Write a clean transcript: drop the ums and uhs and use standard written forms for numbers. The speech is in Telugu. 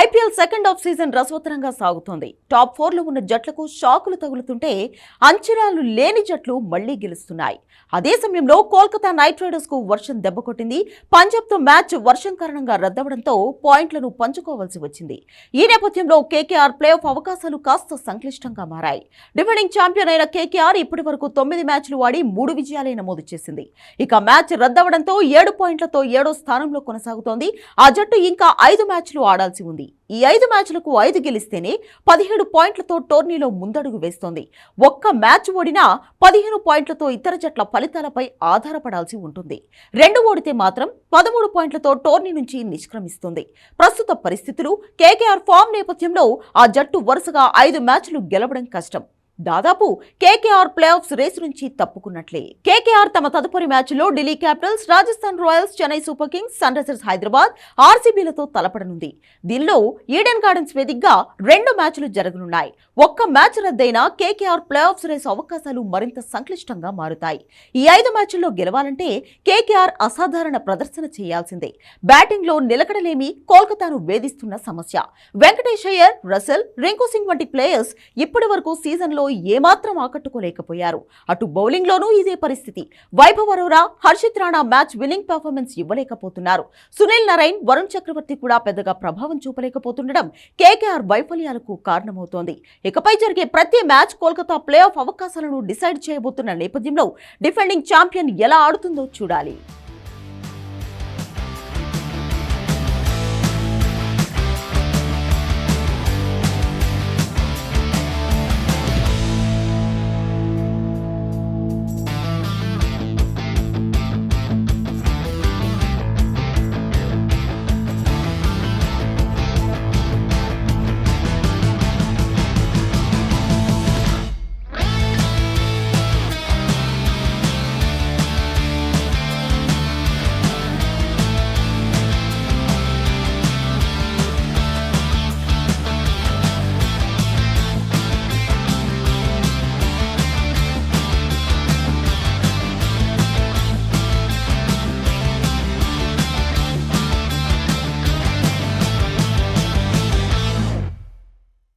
ఐపీఎల్ సెకండ్ హాఫ్ సీజన్ రసవత్తరంగా సాగుతోంది. టాప్ 4 లో ఉన్న జట్లకు షాకులు తగులుతుంటే అంచనాలు లేని జట్లు మళ్లీ గెలుస్తున్నాయి. అదే సమయంలో కోల్కతా నైట్ రైడర్స్ కు వర్షం దెబ్బకొట్టింది. పంజాబ్ తో మ్యాచ్ వర్షం కారణంగా రద్దవడంతో పాయింట్లను పంచుకోవాల్సి వచ్చింది. ఈ నేపథ్యంలో కేకేఆర్ ప్లే ఆఫ్ అవకాశాలు కాస్త సంక్లిష్టంగా మారాయి. డిఫెండింగ్ ఛాంపియన్ అయిన కేకేఆర్ ఇప్పటి వరకు 9 మ్యాచ్లు ఆడి 3 విజయాలే నమోదు చేసింది. ఇక మ్యాచ్ రద్దవడంతో 7 పాయింట్లతో 7వ స్థానంలో కొనసాగుతోంది. ఆ జట్టు ఇంకా 5 మ్యాచ్లు ఆడాల్సి ఉంది. ఈ 5 మ్యాచ్లకు 5 గెలిస్తేనే 17 పాయింట్లతో టోర్నీలో ముందడుగు వేస్తోంది. ఒక్క మ్యాచ్ ఓడినా 15 పాయింట్లతో ఇతర జట్ల ఫలితాలపై ఆధారపడాల్సి ఉంటుంది. 2 ఓడితే మాత్రం 13 పాయింట్లతో టోర్నీ నుంచి నిష్క్రమిస్తుంది. ప్రస్తుత పరిస్థితులు, కేకేఆర్ ఫామ్ నేపథ్యంలో ఆ జట్టు వరుసగా 5 మ్యాచ్లు గెలవడం కష్టం. దాదాపు కేకేఆర్ ప్లే ఆఫ్స్ రేసు నుంచి తప్పుకున్నట్లే. కేకేఆర్ తమ తదుపరి మ్యాచ్లో Delhi capitals, Rajasthan royals, Chennai super kings, sun risers Hyderabad, ఆర్సీబీలతో తలపడనుంది. దీనిలో ఈడెన్ గార్డెన్స్ వేదికగా 2 మ్యాచ్లు జరగనున్నాయి. ఒక్క మ్యాచ్ రద్దయినా కేకేఆర్ ప్లే ఆఫ్స్ రేసు అవకాశాలు మరింత సంక్లిష్టంగా మారుతాయి. ఈ 5 మ్యాచ్ల్లో గెలవాలంటే కేకేఆర్ అసాధారణ ప్రదర్శన చేయాల్సిందే. బ్యాటింగ్ లో నిలకడలేమి కోల్కతాను వేధిస్తున్న సమస్య. వెంకటేష్ అయ్యర్, రసెల్, రింకు సింగ్ వంటి ప్లేయర్స్ ఇప్పటి వరకు సీజన్లో ఏమాత్రం ఆకట్టుకోలేకపోయారు. అటు బౌలింగ్ లోనూ ఇదే పరిస్థితి. Vaibhav Arora, Harshit Rana match winning performance ఇవ్వలేకపోతున్నారు. సునీల్ నరైన్, వరుణ్ చక్రవర్తి కూడా పెద్దగా ప్రభావం చూపలేకపోతుండడం కేకేఆర్ వైఫల్యాలకు కారణమవుతోంది. ఇకపై జరిగే ప్రతి మ్యాచ్ కోల్కతా ప్లే ఆఫ్ అవకాశాలను డిసైడ్ చేయబోతున్న నేపథ్యంలో డిఫెండింగ్ ఛాంపియన్ ఎలా ఆడుతుందో చూడాలి.